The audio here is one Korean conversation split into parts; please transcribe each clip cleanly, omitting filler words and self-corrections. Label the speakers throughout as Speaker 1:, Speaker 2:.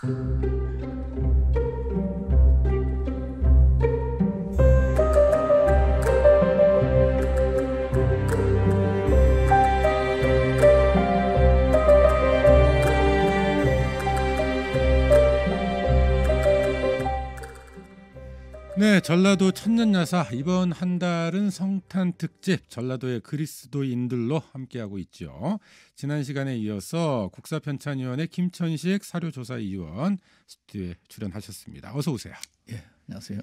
Speaker 1: 네, 전라도 천년야사 이번 한 달은 성탄 특집 전라도의 그리스도인들로 함께하고 있죠. 지난 시간에 이어서 국사편찬위원회 김천식 사료조사위원 스튜디오에 출연하셨습니다. 어서 오세요.
Speaker 2: 예, 안녕하세요.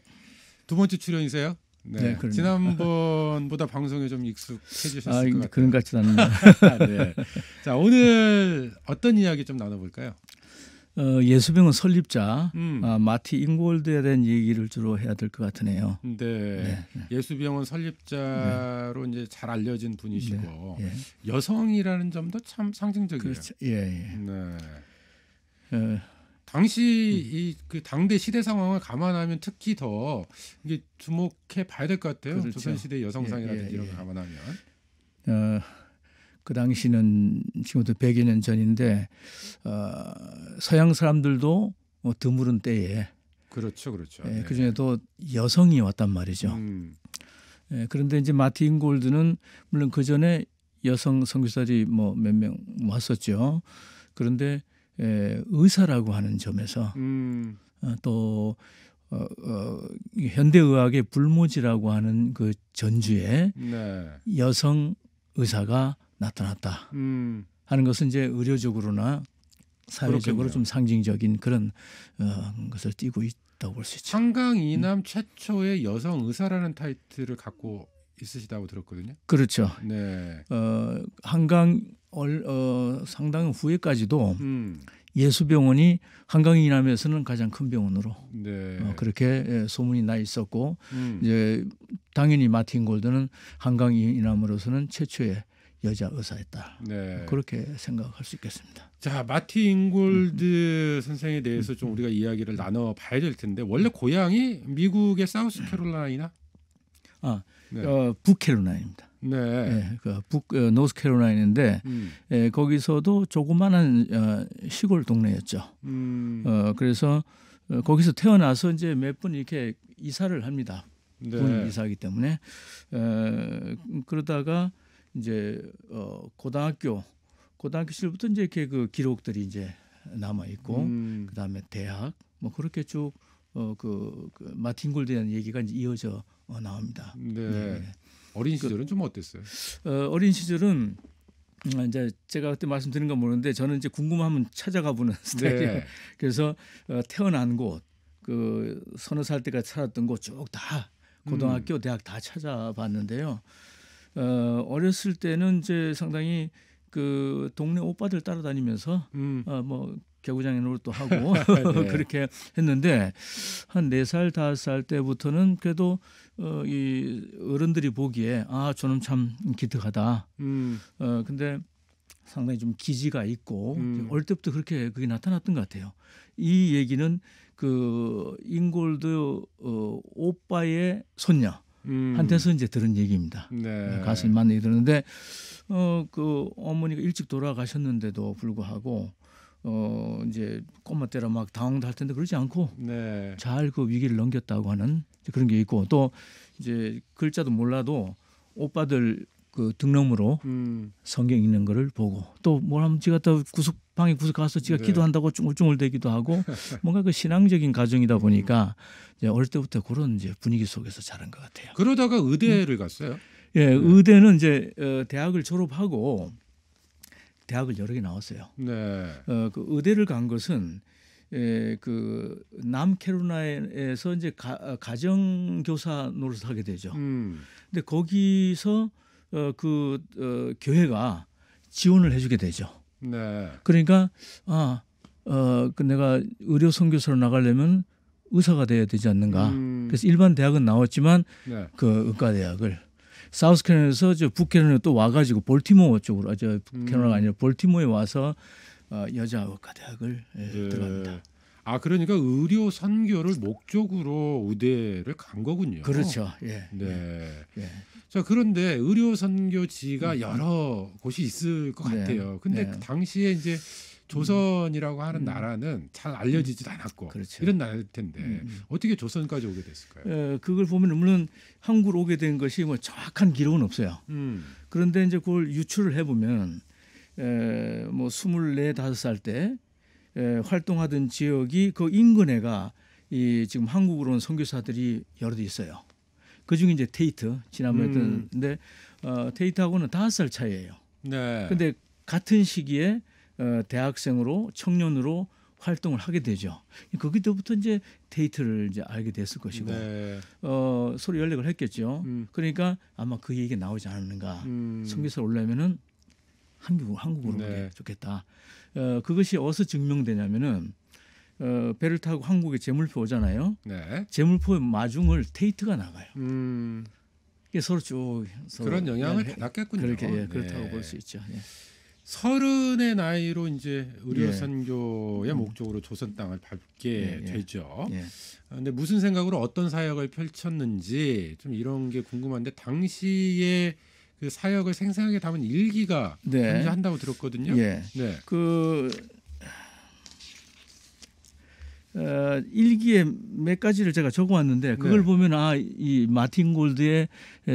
Speaker 1: 두 번째 출연이세요?
Speaker 2: 네,
Speaker 1: 지난번보다 방송에 좀 익숙해지셨을 것 같아요.
Speaker 2: 그런 것 같지는 않네요.
Speaker 1: 네. 자, 오늘 어떤 이야기 좀 나눠볼까요?
Speaker 2: 예수병원 설립자 마티 잉골드에 대한 얘기를 주로 해야 될 것 같으네요.
Speaker 1: 네. 예수병원 설립자로 이제 잘 알려진 분이시고
Speaker 2: 네.
Speaker 1: 여성이라는 점도 참 상징적이에요.
Speaker 2: 그렇죠. 예.
Speaker 1: 네. 당시 이 그 당대 시대 상황을 감안하면 특히 더 이게 주목해 봐야 될 것 같아요.
Speaker 2: 그렇죠.
Speaker 1: 조선시대 여성상이라든지 이런 거 감안하면.
Speaker 2: 그 당시는 지금부터 100여 년 전인데 서양 사람들도 드물은 때에
Speaker 1: 그렇죠.
Speaker 2: 네. 그중에도 여성이 왔단 말이죠. 그런데 이제 마티 잉골드는 물론 그 전에 여성 선교사들이 뭐 몇 명 왔었죠. 그런데 의사라고 하는 점에서 또 현대의학의 불모지라고 하는 그 전주에 여성 의사가 나타났다 하는 것은 이제 의료적으로나 사회적으로 좀 상징적인 그런 것을 띠고 있다고 볼 수 있죠.
Speaker 1: 한강 이남 최초의 여성 의사라는 타이틀을 갖고 있으시다고 들었거든요.
Speaker 2: 그렇죠.
Speaker 1: 네.
Speaker 2: 한강 상당 후에까지도 예수병원이 한강 이남에서는 가장 큰 병원으로 그렇게 소문이 나 있었고 이제 당연히 마틴 골드는 한강 이남으로서는 최초의 여자 의사였다.
Speaker 1: 네.
Speaker 2: 그렇게 생각할 수 있겠습니다.
Speaker 1: 자, 마티 잉골드 선생에 대해서 좀 우리가 이야기를 나눠봐야 될 텐데 원래 고향이 미국의 사우스캐롤라이나?
Speaker 2: 북캐롤라인입니다.
Speaker 1: 네.
Speaker 2: 노스캐롤라인인데 거기서도 조그마한 시골 동네였죠. 그래서 거기서 태어나서 이제 몇 번 이렇게 이사를 합니다. 군 이사하기 때문에 그러다가 이제 고등학교 시절부터 이제 이렇게 그 기록들이 이제 남아 있고 그다음에 대학 뭐 그렇게 쭉 그 마틴 골드에 대한 얘기가 이제 이어져 나옵니다.
Speaker 1: 네. 어린 시절은 좀 어땠어요?
Speaker 2: 어린 시절은 이제 제가 그때 말씀드린 건 모르는데 저는 이제 궁금하면 찾아가 보는 스타일이에요. 그래서 태어난 곳, 그 서너 살 때까지 살았던 곳 쭉 다 고등학교, 대학 다 찾아봤는데요. 어렸을 때는 이제 상당히 그 동네 오빠들 따라다니면서 뭐 개구장에 노릇도 하고 그렇게 했는데 한 4살, 5살 때부터는 그래도 이 어른들이 보기에 저는 참 기특하다. 근데 상당히 좀 기지가 있고 어릴 때부터 그렇게 그게 나타났던 것 같아요. 이 얘기는 그 잉골드 오빠의 손녀 한테서 이제 들은 얘기입니다. 가수님 만나게 들었는데 그 어머니가 일찍 돌아가셨는데도 불구하고 이제 꼬마 때라 막 당황도 할 텐데 그러지 않고 잘 그 위기를 넘겼다고 하는 그런 게 있고 또 이제 글자도 몰라도 오빠들 그 등록으로 성경 읽는 거를 보고 또 뭘 하면 지가 또 방에 구석 가서 지가 기도한다고 쭝울쭝울대기도 하고 뭔가 그 신앙적인 가정이다 보니까 이제 어릴 때부터 그런 이제 분위기 속에서 자란 것 같아요.
Speaker 1: 그러다가 의대를 갔어요?
Speaker 2: 예, 의대는 이제 대학을 졸업하고 대학을 여러 개 나왔어요. 그 의대를 간 것은 그 남캐롤라이나에서 이제 가정교사 노릇을 하게 되죠. 근데 거기서 교회가 지원을 해주게 되죠. 그러니까 그 내가 의료 선교사로 나가려면 의사가 돼야 되지 않는가. 그래서 일반 대학은 나왔지만 그 의과대학을 사우스캐롤라이나에서 북캐롤라이나 또 와가지고 볼티모어 쪽으로 북캐롤라이나가 아니라 볼티모어에 와서 여자 의과대학을 들어갑니다.
Speaker 1: 그러니까 의료 선교를 목적으로 의대를 간 거군요.
Speaker 2: 그렇죠.
Speaker 1: 자, 그런데 의료 선교지가 여러 곳이 있을 것 같아요. 근데 그 당시에 이제 조선이라고 하는 나라는 잘 알려지지도 않았고
Speaker 2: 그렇죠.
Speaker 1: 이런 나라일 텐데 어떻게 조선까지 오게 됐을까요?
Speaker 2: 그걸 보면 물론 한국으로 오게 된 것이 뭐 정확한 기록은 없어요. 그런데 이제 그걸 유추를 해보면 뭐 24, 5살 때 활동하던 지역이 그 인근에가 이 지금 한국으로 온 선교사들이 여러 대 있어요. 그중에 이제 테이트 지난번에 했던데 테이트하고는 5살 차이예요.
Speaker 1: 네.
Speaker 2: 근데 같은 시기에 대학생으로 청년으로 활동을 하게 되죠. 거기서부터 이제 데이트를 이제 알게 됐을 것이고
Speaker 1: 네.
Speaker 2: 서로 연락을 했겠죠. 그러니까 아마 그 얘기가 나오지 않았는가. 선교사 올라면은 한국으로
Speaker 1: 네.
Speaker 2: 오게 좋겠다. 그것이 어디서 증명되냐면은 배를 타고 한국에 제물포 오잖아요.
Speaker 1: 네.
Speaker 2: 제물포의 마중을 테이트가 나가요. 이게 서로 쭉
Speaker 1: 그런 영향을 받았겠군요.
Speaker 2: 그렇게
Speaker 1: 네.
Speaker 2: 그렇다고 볼 수 있죠. 예.
Speaker 1: 30의 나이로 이제 의료
Speaker 2: 예.
Speaker 1: 선교의 목적으로 조선 땅을 밟게
Speaker 2: 예.
Speaker 1: 되죠.
Speaker 2: 예.
Speaker 1: 근데 무슨 생각으로 어떤 사역을 펼쳤는지 좀 이런 게 궁금한데 당시에 그 사역을 생생하게 담은 일기가
Speaker 2: 네.
Speaker 1: 존재한다고 들었거든요.
Speaker 2: 예.
Speaker 1: 네.
Speaker 2: 그 일기에 몇 가지를 제가 적어왔는데 그걸
Speaker 1: 네.
Speaker 2: 보면 이 마틴 골드의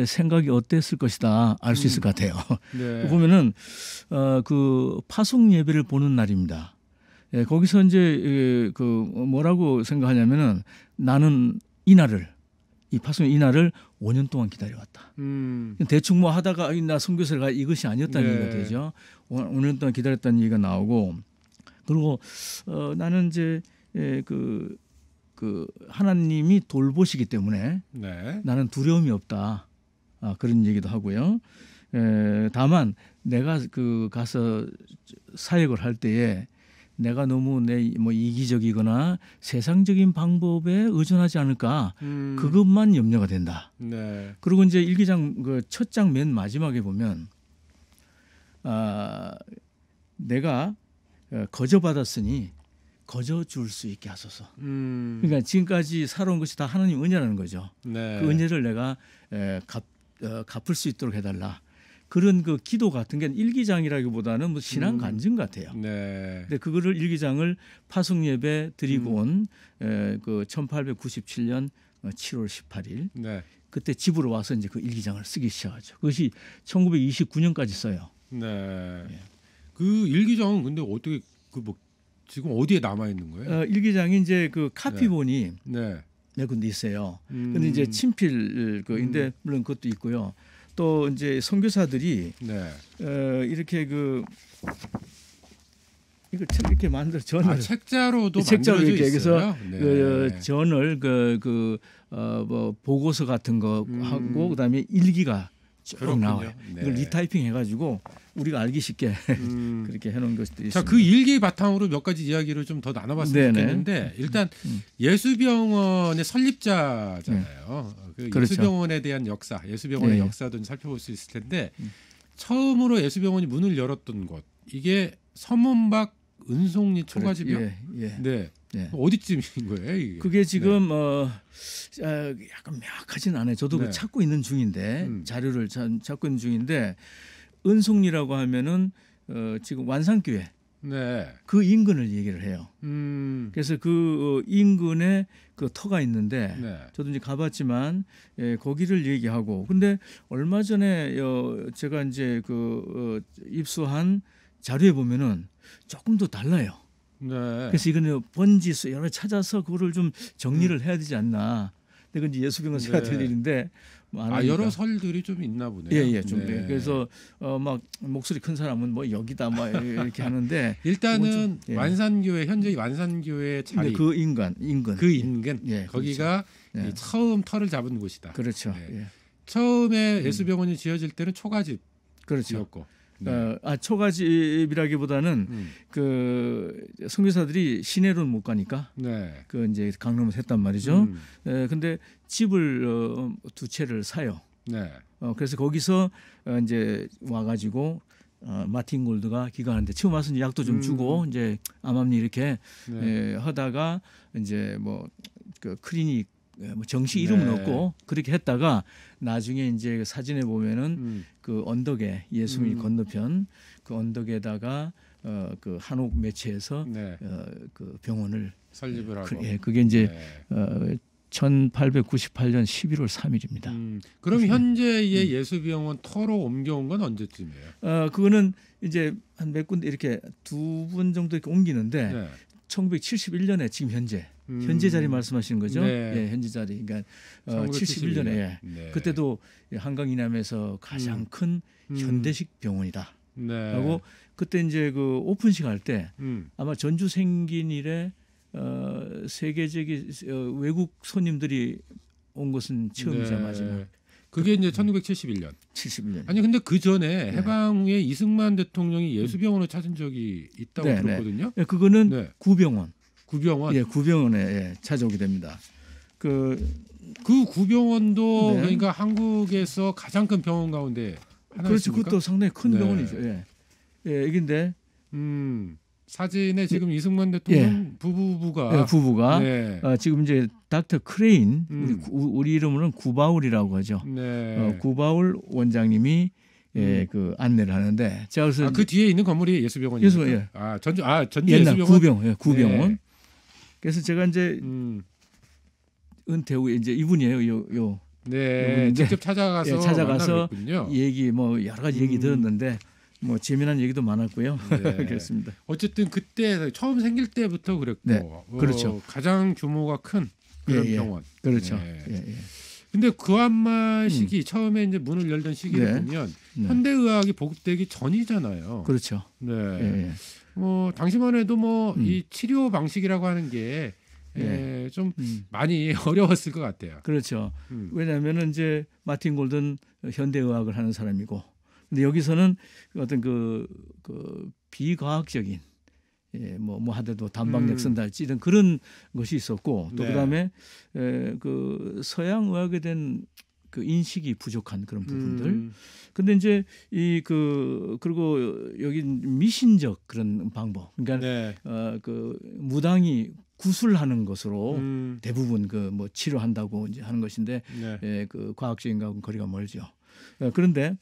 Speaker 2: 생각이 어땠을 것이다 알 수 있을 것 같아요.
Speaker 1: 네.
Speaker 2: 보면은 그 파송 예배를 보는 날입니다. 거기서 이제 그 뭐라고 생각하냐면은 나는 이 파송 이날을 5년 동안 기다려왔다. 대충 뭐 하다가 나 선교사를 가 이것이 아니었다는
Speaker 1: 네.
Speaker 2: 얘기가 되죠. 5년 동안 기다렸다는 얘기가 나오고 그리고 나는 이제 그 하나님이 돌보시기 때문에
Speaker 1: 네.
Speaker 2: 나는 두려움이 없다. 그런 얘기도 하고요. 다만 내가 가서 사역을 할 때에 내가 너무 뭐 이기적이거나 세상적인 방법에 의존하지 않을까 그것만 염려가 된다.
Speaker 1: 네.
Speaker 2: 그리고 이제 일기장 첫 장 맨 마지막에 보면 내가 거저받았으니 거저 줄 수 있게 하소서. 그러니까 지금까지 살아온 것이 다 하나님 은혜라는 거죠.
Speaker 1: 네.
Speaker 2: 그 은혜를 내가 갚을 수 있도록 해달라. 그런 그 기도 같은 게 일기장이라기보다는 뭐 신앙 간증 같아요.
Speaker 1: 네.
Speaker 2: 근데 그거를 일기장을 파송 예배 드리고 온 그 1897년 7월 18일
Speaker 1: 네.
Speaker 2: 그때 집으로 와서 이제 그 일기장을 쓰기 시작하죠. 그것이 1929년까지 써요.
Speaker 1: 네.
Speaker 2: 예.
Speaker 1: 그 일기장은 근데 어떻게 뭐 지금 어디에 남아 있는 거예요?
Speaker 2: 일기장이 이제 그 카피본이
Speaker 1: 네.
Speaker 2: 몇 군데 있어요. 근데 이제 친필 그인데 물론 그것도 있고요. 또 이제 선교사들이
Speaker 1: 네.
Speaker 2: 이렇게 이걸 이렇게 만들어 전을
Speaker 1: 책자로도
Speaker 2: 책자로
Speaker 1: 만들어져
Speaker 2: 이렇게
Speaker 1: 있어요.
Speaker 2: 해서
Speaker 1: 네.
Speaker 2: 그 전을 뭐 보고서 같은 거 하고 그다음에 일기가 쭉
Speaker 1: 그렇군요.
Speaker 2: 나와요.
Speaker 1: 네.
Speaker 2: 이걸 리타이핑 해가지고 우리가 알기 쉽게 그렇게 해놓은 것들이
Speaker 1: 자,
Speaker 2: 있습니다.
Speaker 1: 그 일기 바탕으로 몇 가지 이야기를 좀 더 나눠봤으면
Speaker 2: 네네.
Speaker 1: 좋겠는데 일단 예수병원의 설립자잖아요. 그
Speaker 2: 그렇죠.
Speaker 1: 예수병원에 대한 역사, 예수병원의
Speaker 2: 네.
Speaker 1: 역사도 좀 살펴볼 수 있을 텐데 처음으로 예수병원이 문을 열었던 곳 이게 서문박 은송리 초가집이요?
Speaker 2: 예, 예.
Speaker 1: 네.
Speaker 2: 예.
Speaker 1: 어디쯤인 거예요? 이게?
Speaker 2: 그게 지금 약간 명확하진 않아요. 저도
Speaker 1: 네.
Speaker 2: 찾고 있는 중인데 자료를 찾고 있는 중인데 은송리라고 하면은 지금 완산교회
Speaker 1: 네.
Speaker 2: 그 인근을 얘기를 해요. 그래서 그 인근에 그 터가 있는데
Speaker 1: 네.
Speaker 2: 저도 이제 가봤지만 거기를 얘기하고 근데 얼마 전에 제가 이제 입수한 자료에 보면은 조금 더 달라요.
Speaker 1: 네.
Speaker 2: 그래서 이거는 번지수 여러 찾아서 그거를 좀 정리를 해야 되지 않나. 근데 그건 이제 예수병원 제가
Speaker 1: 네.
Speaker 2: 될 일인데
Speaker 1: 여러 설들이 좀 있나 보네요.
Speaker 2: 예, 좀
Speaker 1: 네.
Speaker 2: 그래서 막 목소리 큰 사람은 뭐 여기다 막 이렇게 하는데
Speaker 1: 일단은
Speaker 2: 예.
Speaker 1: 완산교회 현재 완산교회 자리
Speaker 2: 그 인근
Speaker 1: 그 인근
Speaker 2: 예,
Speaker 1: 거기가
Speaker 2: 그렇죠.
Speaker 1: 이 처음 터를 잡은 곳이다.
Speaker 2: 그렇죠.
Speaker 1: 네.
Speaker 2: 예.
Speaker 1: 처음에 예수병원이 지어질 때는 초가집이었고
Speaker 2: 그렇죠.
Speaker 1: 네.
Speaker 2: 초가집이라기보다는 그 선교사들이 시내로는 못 가니까
Speaker 1: 네.
Speaker 2: 그 이제 강릉에서 했단 말이죠. 근데 집을 두 채를 사요.
Speaker 1: 네.
Speaker 2: 그래서 거기서 이제 와가지고 마틴 골드가 기가하는데 처음 와서 이제 약도 좀 주고 이제 암암리 이렇게
Speaker 1: 네.
Speaker 2: 하다가 이제 뭐 그 클리닉 뭐 정식 이름은
Speaker 1: 네.
Speaker 2: 없고 그렇게 했다가 나중에 이제 사진에 보면은 그 언덕에 예수님 건너편 그 언덕에다가 그 한옥 매체에서
Speaker 1: 네.
Speaker 2: 그 병원을
Speaker 1: 설립을 하고.
Speaker 2: 그게 이제
Speaker 1: 네.
Speaker 2: 1898년 11월 3일입니다.
Speaker 1: 그럼 현재의 예수병원 터로 옮겨온 건 언제쯤이에요?
Speaker 2: 그거는 이제 한 몇 군데 이렇게 두 분 정도 이렇게 옮기는데
Speaker 1: 네.
Speaker 2: 1971년에 지금 현재 자리 말씀하시는 거죠?
Speaker 1: 네.
Speaker 2: 예, 현재 자리. 그러니까
Speaker 1: 1971
Speaker 2: 71년에 예.
Speaker 1: 네.
Speaker 2: 그때도 한강 이남에서 가장 큰 현대식 병원이다.
Speaker 1: 네.
Speaker 2: 하고 그때 이제 그 오픈식 할 때 아마 전주 생긴 이래 세계적인 외국 손님들이 온 것은 처음이자
Speaker 1: 네.
Speaker 2: 마지막.
Speaker 1: 그게 이제 1971년.
Speaker 2: 71년.
Speaker 1: 아니 근데 그 전에 해방 후에 이승만 대통령이 예수병원을 찾은 적이 있다고
Speaker 2: 네,
Speaker 1: 들었거든요.
Speaker 2: 네. 그거는
Speaker 1: 네.
Speaker 2: 구병원.
Speaker 1: 구병원.
Speaker 2: 예, 구병원에 찾아오게 됩니다.
Speaker 1: 그 구병원도
Speaker 2: 네.
Speaker 1: 그러니까 한국에서 가장 큰 병원 가운데 하나입니까?
Speaker 2: 그렇죠. 그것도 상당히 큰
Speaker 1: 네.
Speaker 2: 병원이죠. 예. 예, 이긴데
Speaker 1: 사진에 지금 이승만 대통령 부부가
Speaker 2: 네. 지금 이제 닥터 크레인 우리 이름으로는 구바울이라고 하죠.
Speaker 1: 네.
Speaker 2: 구바울 원장님이 그 안내를 하는데 제가 그래서
Speaker 1: 그 뒤에 있는 건물이 예수병원이죠.
Speaker 2: 예.
Speaker 1: 전주
Speaker 2: 옛날
Speaker 1: 예수병원.
Speaker 2: 구병원.
Speaker 1: 네.
Speaker 2: 그래서 제가 이제 은퇴 후에 이제 이분이에요.
Speaker 1: 네. 직접 찾아가서 만나뵙군요.
Speaker 2: 얘기 뭐 여러 가지 얘기 들었는데 뭐 재미난 얘기도 많았고요.
Speaker 1: 네.
Speaker 2: 그렇습니다.
Speaker 1: 어쨌든 그때 처음 생길 때부터 그랬고,
Speaker 2: 네. 그렇죠.
Speaker 1: 가장 규모가 큰 그런 병원.
Speaker 2: 그렇죠.
Speaker 1: 네.
Speaker 2: 예.
Speaker 1: 근데 그한마 시기 처음에 이제 문을 열던 시기를 보면 현대의학이 보급되기 전이잖아요.
Speaker 2: 그렇죠.
Speaker 1: 네.
Speaker 2: 예.
Speaker 1: 뭐 당시만 해도 뭐 이 치료 방식이라고 하는 게 좀 많이 어려웠을 것 같아요.
Speaker 2: 그렇죠. 왜냐하면은 이제 마틴 골든 현대의학을 하는 사람이고, 근데 여기서는 어떤 그 비과학적인 뭐 하더라도 단방력 쓴달지 이런 그런 것이 있었고 또 그다음에 그 서양 의학에 대한 그 인식이 부족한 그런 부분들. 근데 이제 그리고 여기 미신적 그런 방법. 그러니까 그 무당이 구술하는 것으로 대부분 그 뭐 치료한다고 이제 하는 것인데 그 과학적인 것하고는 거리가 멀죠. 그런데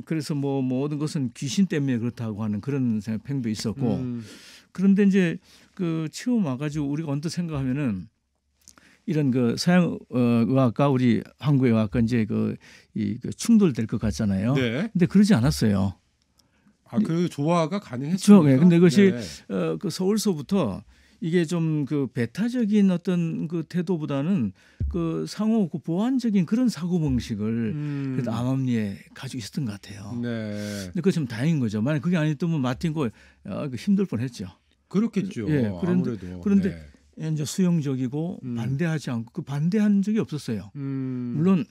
Speaker 2: 그래서 뭐 모든 것은 귀신 때문에 그렇다고 하는 그런 팽도 있었고 그런데 이제 그 처음 와가지고 우리가 언뜻 생각하면은 이런 그 서양 의학과 우리 한국 의학과 이제 그 충돌될 것 같잖아요.
Speaker 1: 네.
Speaker 2: 근데 그러지 않았어요.
Speaker 1: 그 조화가 가능했죠.
Speaker 2: 근데 그것이 그 서울서부터 이게 좀 그 배타적인 어떤 그 태도보다는 그 상호 그 보완적인 그런 사고 방식을 그래도 암암리에 가지고 있었던 것 같아요.
Speaker 1: 네.
Speaker 2: 근데 그게 좀 다행인 거죠. 만약 그게 아니었다면 마틴 골 힘들 뻔했죠.
Speaker 1: 그렇겠죠. 아무래도.
Speaker 2: 그런데 이제 수용적이고 반대하지 않고 그 반대한 적이 없었어요. 물론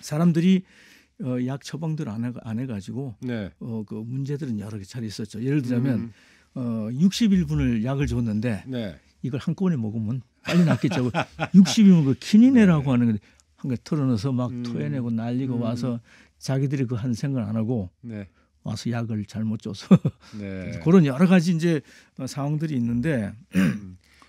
Speaker 2: 사람들이 약 처방들 안 해가지고 그 문제들은 여러 개 잘 있었죠. 예를 들자면 61분을 약을 줬는데 이걸 한꺼번에 먹으면 빨리 낫겠죠. 60이면 그 키니네라고 하는 건데 한 개 털어넣어서 막 토해내고 난리고 와서 자기들이 그 한 생각 안 하고 와서 약을 잘못 줘서 그런 여러 가지 이제 상황들이 있는데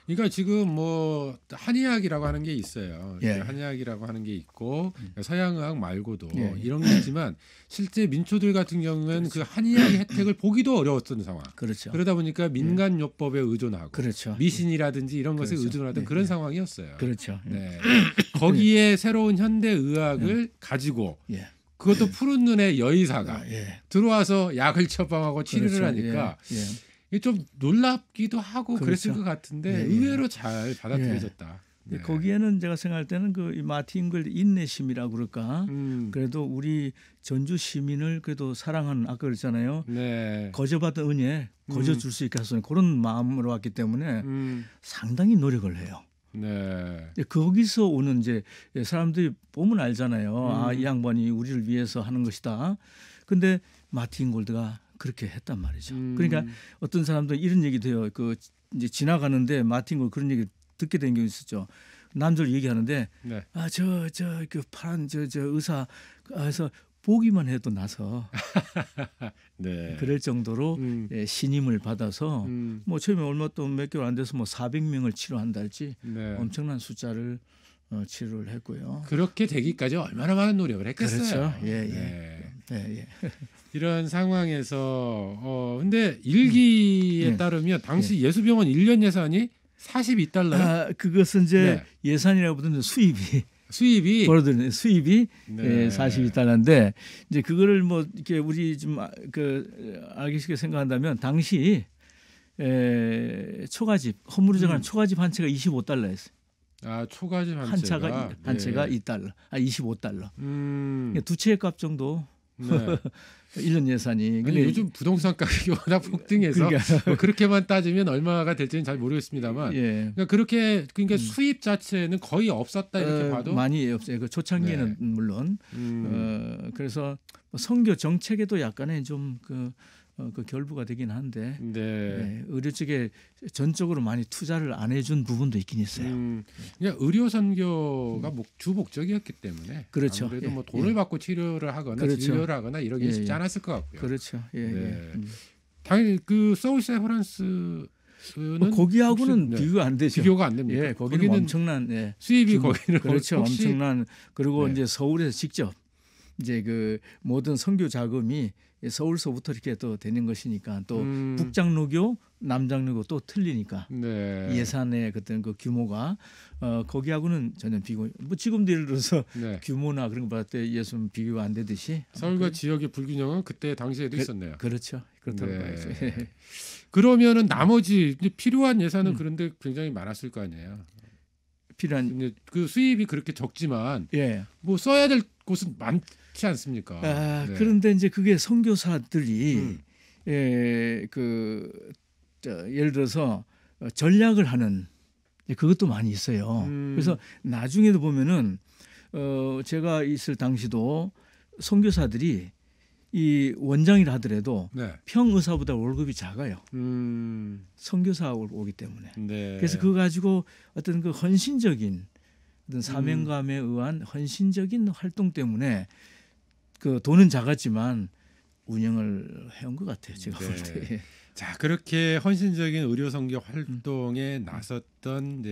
Speaker 1: 그러니까 지금 뭐 한의학이라고 하는 게 있어요. 한의학이라고 하는 게 있고 서양의학 말고도 이런 게 있지만 실제 민초들 같은 경우는 그 한의학의 혜택을 보기도 어려웠던 상황.
Speaker 2: 그렇죠.
Speaker 1: 그러다 보니까 민간요법에 의존하고 미신이라든지 이런 것에 의존하던 그런 상황이었어요.
Speaker 2: 그렇죠.
Speaker 1: 거기에 새로운 현대의학을 가지고 그것도 푸른 눈의 여의사가 들어와서 약을 처방하고 치료를 하니까 좀 놀랍기도 하고 그랬을 것 같은데 의외로 잘 받아들여졌다.
Speaker 2: 거기에는 제가 생각할 때는 그 마틴 골 인내심이라고 그럴까. 그래도 우리 전주 시민을 그래도 사랑하는 아까 그랬잖아요. 거저받은 은혜 거저줄 수 있게 하소서 그런 마음으로 왔기 때문에 상당히 노력을 해요. 거기서 오는 이제 사람들이 보면 알잖아요. 이 양반이 우리를 위해서 하는 것이다. 근데 마틴 골드가 그렇게 했단 말이죠. 그러니까 어떤 사람들 이런 얘기도 해요. 그 이제 지나가는데 마틴 골드 그런 얘기 듣게 된 경우 있었죠. 남들 얘기하는데 저 그 파란 저 의사 해서 보기만 해도 나서
Speaker 1: 네.
Speaker 2: 그럴 정도로 예, 신임을 받아서 뭐 처음에 얼마 또 몇 개월 안 돼서 뭐 400명을 치료한다 할지
Speaker 1: 네.
Speaker 2: 엄청난 숫자를 치료를 했고요.
Speaker 1: 그렇게 되기까지 얼마나 많은 노력을 했겠어요.
Speaker 2: 그렇죠. 예.
Speaker 1: 이런 상황에서 근데 일기에 따르면 당시 예수병원 1년 예산이 42달러요.
Speaker 2: 그것은 이제 예산이라고 부르는 수입이 벌어들이는 수입이 42달러인데 이제 그거를 뭐 이렇게 우리 좀 알기 쉽게 생각한다면 당시 초가집 허물을 정한 초가집 한 채가 25달러였어요.
Speaker 1: 아, 초가집
Speaker 2: 한 채가 2달러, 25달러. 두 채의 값 정도. 네. 1년 예산이.
Speaker 1: 근데 요즘 부동산 가격이 워낙 폭등해서 뭐 그렇게만 따지면 얼마가 될지는 잘 모르겠습니다만. 그러니까 그러니까 수입 자체는 거의 없었다 이렇게 봐도
Speaker 2: 많이 없어요. 그 초창기에는 물론. 그래서 선교 정책에도 약간의 좀 그 결부가 되긴 한데 의료 쪽에 전적으로 많이 투자를 안 해준 부분도 있긴 있어요.
Speaker 1: 그냥 의료 선교가 주 목적이었기 때문에
Speaker 2: 그렇죠.
Speaker 1: 아무래도 뭐 돈을 받고 치료를 하거나 진료를 하거나 이러기 쉽지 않았을 것 같고요.
Speaker 2: 그렇죠.
Speaker 1: 당연히 그 서울 세브란스
Speaker 2: 거기하고는 비교가 안 되죠.
Speaker 1: 비교가 안 됩니다.
Speaker 2: 거기는 엄청난
Speaker 1: 수입이 거기는
Speaker 2: 그렇죠. 엄청난 그리고 이제 서울에서 직접 이제 그 모든 선교 자금이 서울서부터 이렇게 또 되는 것이니까 또 북장로교, 남장로교 또 틀리니까 예산의 그때 그 규모가 거기하고는 전혀 비교. 뭐 지금도 예를 들어서 규모나 그런 거 봤을 때 예수는 비교가 안 되듯이
Speaker 1: 서울과 지역의 불균형은 그때 당시에도 있었네요.
Speaker 2: 그렇죠. 그렇다고 봐야죠.
Speaker 1: 그러면은 나머지 필요한 예산은 그런데 굉장히 많았을 거 아니에요.
Speaker 2: 필요한
Speaker 1: 그 수입이 그렇게 적지만 뭐 써야 될 곳은 많지 않습니까?
Speaker 2: 그런데 이제 그게 선교사들이 예를 들어서 전략을 하는 그것도 많이 있어요. 그래서 나중에도 보면은 제가 있을 당시도 선교사들이 이 원장이라 하더라도 평의사보다 월급이 작아요. 선교사 오기 때문에. 그래서 그거 가지고 어떤 그 헌신적인 어떤 사명감에 의한 헌신적인 활동 때문에 그 돈은 작았지만 운영을 해온 것 같아요. 제가 볼 때.
Speaker 1: 자, 그렇게 헌신적인 의료 선교 활동에 나섰던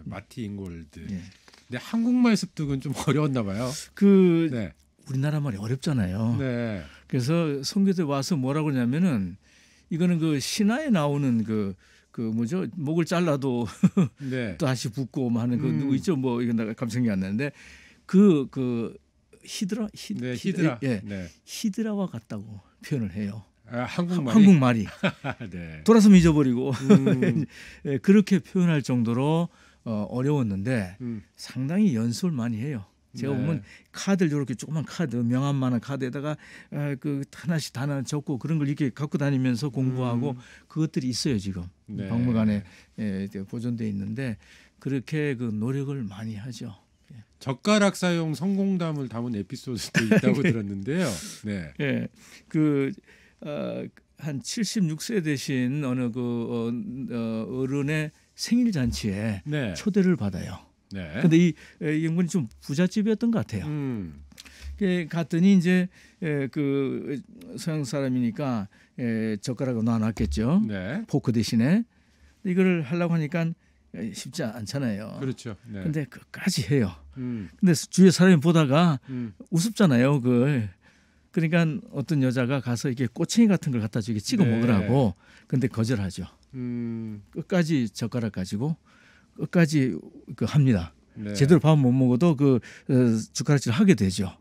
Speaker 1: 마티 잉골드. 근데 한국말 습득은 좀 어려웠나 봐요.
Speaker 2: 우리나라 말이 어렵잖아요. 그래서 선교대 와서 뭐라고 그러냐면은 이거는 그 신화에 나오는 그 뭐죠? 목을 잘라도 또 다시 붙고 하는 그 누구 있죠? 뭐 이건 내가 감정이 안 나는데 그 히드라 히드라와 같다고 표현을 해요. 한국말이 돌아서면 잊어버리고 그렇게 표현할 정도로 어려웠는데 상당히 연습을 많이 해요. 제가 보면 카드를 이렇게 조그만 카드, 명함만한 카드에다가 그 하나씩 단어 적고 그런 걸 이렇게 갖고 다니면서 공부하고 그것들이 있어요 지금 박물관에 보존돼 있는데 그렇게 그 노력을 많이 하죠.
Speaker 1: 젓가락 사용 성공담을 담은 에피소드도 있다고 들었는데요.
Speaker 2: 한 76세 되신 어느 어른의 생일 잔치에 초대를 받아요. 근데 이 인물이 좀 부잣집이었던 것 같아요. 갔더니 이제 그 서양 사람이니까 젓가락을 놔놨겠죠. 포크 대신에 이거를 하려고 하니까 쉽지 않잖아요.
Speaker 1: 그렇죠.
Speaker 2: 근데 끝까지 해요. 근데 주위에 사람이 보다가 우습잖아요. 그걸. 그러니까 어떤 여자가 가서 이렇게 꼬챙이 같은 걸 갖다 주게 찍어 먹으라고. 근데 거절하죠. 끝까지 젓가락 가지고 끝까지 합니다. 제대로 밥 못 먹어도 그 젓가락질을 하게 되죠.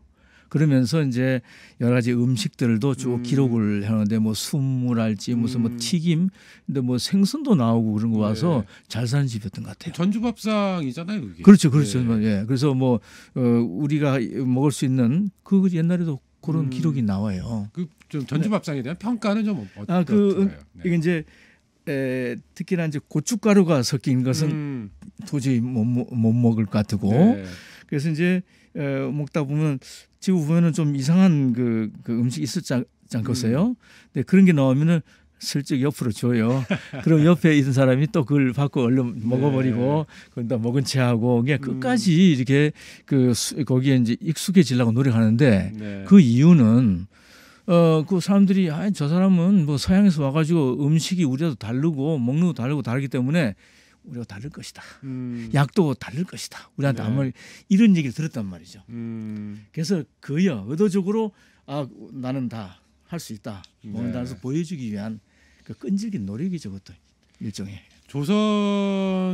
Speaker 2: 그러면서 이제 여러 가지 음식들도 쭉 기록을 하는데 뭐 순물할지 무슨 뭐 튀김, 근데 뭐 생선도 나오고 그런 거 와서 잘 사는 집이었던 것 같아요.
Speaker 1: 전주밥상이잖아요, 그게.
Speaker 2: 그렇죠. 그래서 뭐 우리가 먹을 수 있는 그 옛날에도 그런 기록이 나와요.
Speaker 1: 그 좀 전주밥상에 대한 평가는 좀 어떤가요?
Speaker 2: 이게 이제 특히나 이제 고춧가루가 섞인 것은 도저히 못 먹을 것 같고 그래서 이제 먹다 보면 지금 보면은 좀 이상한 그 음식이 있었지 않겠어요? 근데 그런 게 나오면은 슬쩍 옆으로 줘요. 그럼 옆에 있는 사람이 또 그걸 받고 얼른 먹어버리고 그다 먹은 채하고 그냥 끝까지 이렇게 거기에 이제 익숙해지려고 노력하는데 그 이유는 그 사람들이 저 사람은 뭐 서양에서 와가지고 음식이 우리하고 다르고 먹는 거 다르기 때문에 우리가 다를 것이다. 약도 다를 것이다. 우리한테 아무리 이런 얘기를 들었단 말이죠. 그래서 거의 의도적으로 나는 다 할 수 있다. 먹는다면서 보여주기 위한 그 끈질긴 노력이죠. 그것도 일종의.
Speaker 1: 조선인들과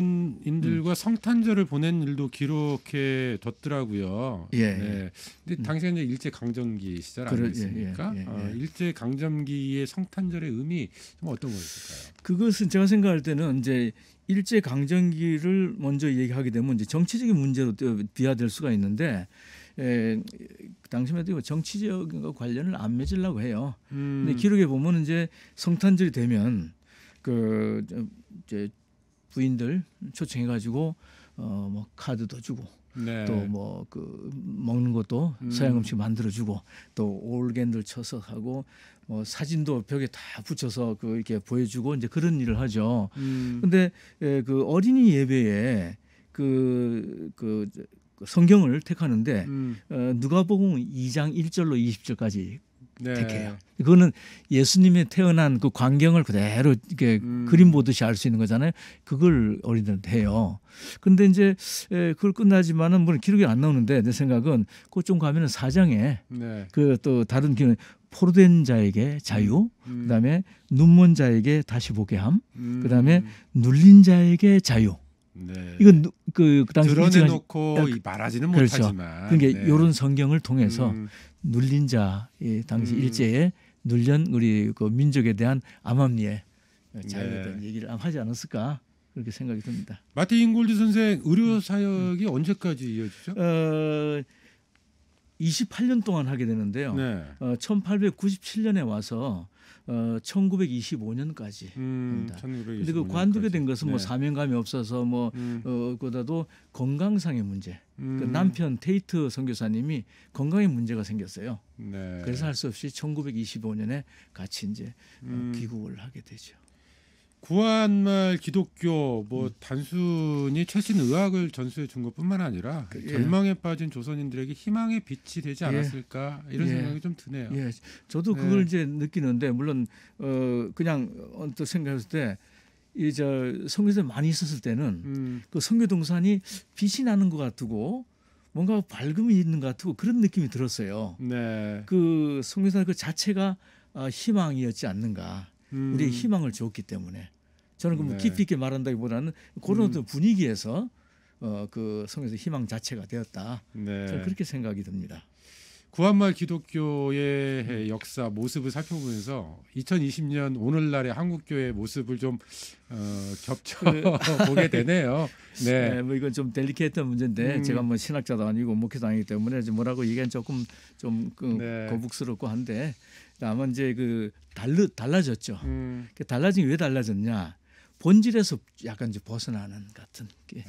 Speaker 1: 성탄절을 보낸 일도 기록해 뒀더라고요. 네. 근데 당시에 이제 일제 강점기 시절 아니겠습니까? 일제 강점기의 성탄절의 의미 좀 어떤 거였을까요?
Speaker 2: 그것은 제가 생각할 때는 이제 일제 강점기를 먼저 얘기하게 되면 이제 정치적인 문제로 비화될 수가 있는데 당시만 해도 정치적 관련을 안 맺으려고 해요. 근데 기록에 보면 이제 성탄절이 되면 이제 부인들 초청해가지고 뭐 카드도 주고 또 뭐 먹는 것도 서양 음식 만들어주고 또 올겐들 쳐서 하고 뭐 사진도 벽에 다 붙여서 이렇게 보여주고 이제 그런 일을 하죠. 근데 그 어린이 예배에 성경을 택하는데 누가복음 2장 1절로 20절까지 택해요. 그거는 예수님의 태어난 그 광경을 그대로 이렇게 그림 보듯이 알 수 있는 거잖아요. 그걸 어린이들한테 해요. 근데 이제 그걸 끝나지만은 물론 기록이 안 나오는데 내 생각은 그 좀 가면은 4장에 또 다른 기록 포로된 자에게 자유, 그다음에 눈먼 자에게 다시 보게 함, 그다음에 눌린 자에게 자유. 이건 그 당시
Speaker 1: 드러내놓고 말하지는 못하지만
Speaker 2: 그러니까 이런 성경을 통해서 눌린 자의 당시 일제에 눌린 우리 그 민족에 대한 암암리에 자유에 대한 얘기를 하지 않았을까 그렇게 생각이 듭니다.
Speaker 1: 마틴 잉골드 선생 의료 사역이 언제까지 이어지죠?
Speaker 2: 28년 동안 하게 되는데요. 1897년에 와서 1925년까지 합니다. 그런데 그 관두게 된 것은 뭐 사명감이 없어서 그보다도 건강상의 문제. 그 남편 테이트 선교사님이 건강에 문제가 생겼어요. 그래서 할 수 없이 1925년에 같이 이제 귀국을 하게 되죠.
Speaker 1: 구한말 기독교 단순히 최신 의학을 전수해 준 것뿐만 아니라 절망에 빠진 조선인들에게 희망의 빛이 되지 않았을까 이런 생각이 좀 드네요.
Speaker 2: 저도 그걸 이제 느끼는데 물론 그냥 언뜻 생각했을 때 선교사 많이 있었을 때는 그 선교 동산이 빛이 나는 것 같고 뭔가 밝음이 있는 것 같고 그런 느낌이 들었어요. 그 선교사 그 자체가 희망이었지 않는가. 우리의 희망을 줬기 때문에 저는 깊이 있게 말한다기보다는 그런 어떤 분위기에서 그 성에서 희망 자체가 되었다. 저는 그렇게 생각이 듭니다.
Speaker 1: 구한말 기독교의 역사 모습을 살펴보면서 2020년 오늘날의 한국교회 모습을 좀 겹쳐 보게 되네요.
Speaker 2: 뭐 이건 좀 델리케이트한 문제인데 제가 뭐 신학자도 아니고 목회도 아니기 때문에 뭐라고 얘기하면 조금 좀 거북스럽고 한데 아마 이제 달라졌죠. 달라진 게 왜 달라졌냐? 본질에서 약간 이제 벗어나는 같은 게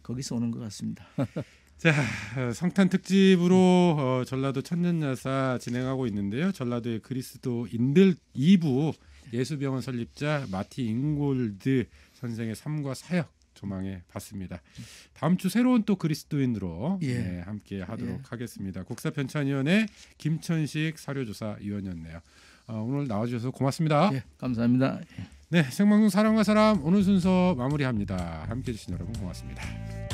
Speaker 2: 거기서 오는 것 같습니다.
Speaker 1: 자, 성탄 특집으로 전라도 천년야사 진행하고 있는데요. 전라도의 그리스도인들 2부 예수병원 설립자 마틴 잉골드 선생의 삶과 사역 조망해 봤습니다. 다음 주 새로운 또 그리스도인으로 함께 하도록 하겠습니다. 국사편찬위원회 김천식 사료조사위원이었네요. 오늘 나와주셔서 고맙습니다.
Speaker 2: 감사합니다.
Speaker 1: 네, 생방송 사람과 사람 오늘 순서 마무리합니다. 함께해 주신 여러분 고맙습니다.